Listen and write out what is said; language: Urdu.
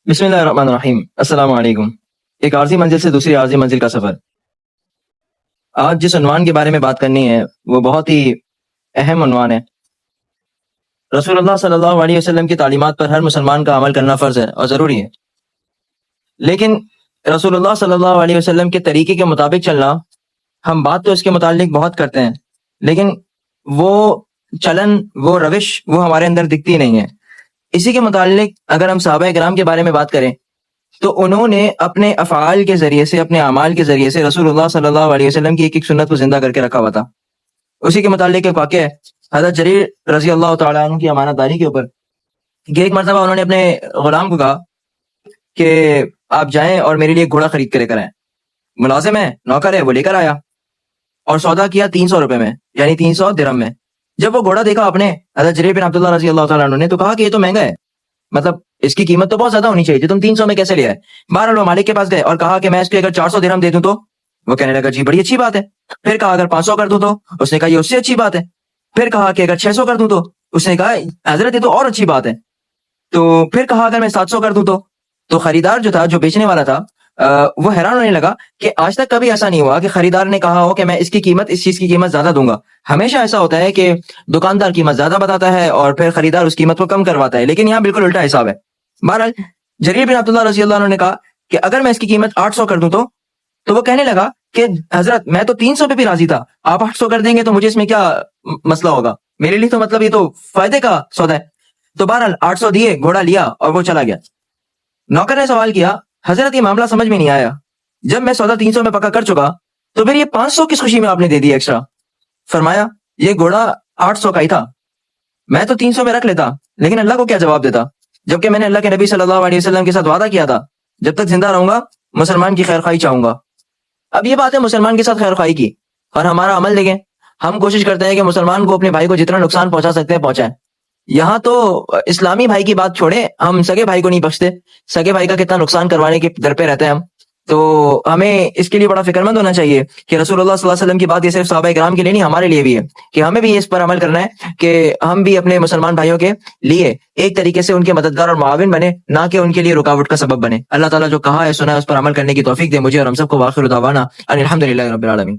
بسم اللہ الرحمن الرحیم۔ السلام علیکم۔ ایک عارضی منزل سے دوسری عارضی منزل کا سفر۔ آج جس عنوان کے بارے میں بات کرنی ہے وہ بہت ہی اہم عنوان ہے۔ رسول اللہ صلی اللہ علیہ وسلم کی تعلیمات پر ہر مسلمان کا عمل کرنا فرض ہے اور ضروری ہے، لیکن رسول اللہ صلی اللہ علیہ وسلم کے طریقے کے مطابق چلنا، ہم بات تو اس کے متعلق بہت کرتے ہیں لیکن وہ چلن، وہ روش وہ ہمارے اندر دکھتی نہیں ہے۔ اسی کے متعلق اگر ہم صحابہ کرام کے بارے میں بات کریں تو انہوں نے اپنے افعال کے ذریعے سے، اپنے اعمال کے ذریعے سے رسول اللہ صلی اللہ علیہ وسلم کی ایک ایک سنت کو زندہ کر کے رکھا ہوا تھا۔ اسی کے متعلق ایک واقعہ ہے حضرت جریر رضی اللہ تعالیٰ عنہ کی امانت داری کے اوپر کہ ایک مرتبہ انہوں نے اپنے غلام کو کہا کہ آپ جائیں اور میرے لیے ایک گھوڑا خرید کر آئیں۔ ملازم ہے، نوکر ہے، وہ لے کر آیا اور سودا کیا 300 روپے میں، یعنی 300 درہم میں۔ جب وہ گھوڑا دیکھا اپنے حضرت جریر بن عبداللہ رضی اللہ تعالیٰ عنہ نے تو کہا کہ یہ تو مہنگا ہے، مطلب اس کی قیمت تو بہت زیادہ ہونی چاہیے، تم 300 میں کیسے لے آئے؟ بہرحال وہ مالک کے پاس گئے اور کہا کہ میں اس کو اگر 400 درہم دے دوں تو؟ وہ کہنے لگا جی بڑی اچھی بات ہے۔ پھر کہا اگر 500 کر دوں تو؟ اس نے کہا یہ اس سے اچھی بات ہے۔ پھر کہا کہ اگر 600 کر دوں تو؟ اس نے کہا حضرت یہ تو اور اچھی بات ہے۔ تو پھر کہا اگر میں 700 کر دوں تو خریدار جو تھا، جو بیچنے والا تھا، وہ حیران ہونے لگا کہ آج تک کبھی ایسا نہیں ہوا کہ خریدار نے کہا ہو کہ میں اس کی قیمت، اس چیز کی قیمت زیادہ دوں گا۔ ہمیشہ ایسا ہوتا ہے کہ دکاندار قیمت زیادہ بتاتا ہے اور پھر خریدار اس قیمت کو کم کرواتا ہے، لیکن یہاں بالکل الٹا حساب ہے۔ بہرحال جریر بن عبداللہ رضی اللہ عنہ نے کہا کہ اگر میں اس کی قیمت 800 کر دوں تو وہ کہنے لگا کہ حضرت میں تو 300 پہ بھی راضی تھا، آپ 800 کر دیں گے تو مجھے اس میں کیا مسئلہ ہوگا؟ میرے لیے تو مطلب یہ تو فائدے کا سودا ہے۔ تو بہرحال 800 دیے، گھوڑا لیا اور وہ چلا گیا۔ نوکر نے سوال کیا حضرت یہ معاملہ سمجھ میں نہیں آیا، جب میں سودا 300 میں پکا کر چکا تو پھر یہ 500 کس خوشی میں آپ نے دے دیا ایکسٹرا؟ فرمایا یہ گھوڑا 800 کا ہی تھا، میں تو 300 میں رکھ لیتا، لیکن اللہ کو کیا جواب دیتا، جبکہ میں نے اللہ کے نبی صلی اللہ علیہ وسلم کے ساتھ وعدہ کیا تھا جب تک زندہ رہوں گا مسلمان کی خیر خواہی چاہوں گا۔ اب یہ بات ہے مسلمان کے ساتھ خیر خواہی کی، اور ہمارا عمل دیکھیں، ہم کوشش کرتے ہیں کہ مسلمان کو، اپنے بھائی کو جتنا نقصان پہنچا سکتے ہیں پہنچائیں۔ یہاں تو اسلامی بھائی کی بات چھوڑیں، ہم سگے بھائی کو نہیں بخشتے، سگے بھائی کا کتنا نقصان کروانے کے در پہ رہتے ہیں ہم۔ تو ہمیں اس کے لیے بڑا فکر مند ہونا چاہیے کہ رسول اللہ صلی اللہ علیہ وسلم کی بات یہ صرف صحابہ کرام کے لیے نہیں، ہمارے لیے بھی ہے کہ ہمیں بھی اس پر عمل کرنا ہے کہ ہم بھی اپنے مسلمان بھائیوں کے لیے ایک طریقے سے ان کے مددگار اور معاون بنے، نہ کہ ان کے لیے رکاوٹ کا سبب بنے۔ اللہ تعالیٰ جو کہا ہے سنا ہے اس پر عمل کرنے کی توفیق دے مجھے اور ہم سب کو۔ وآخر دعوانا ان الحمد للہ رب العالمین۔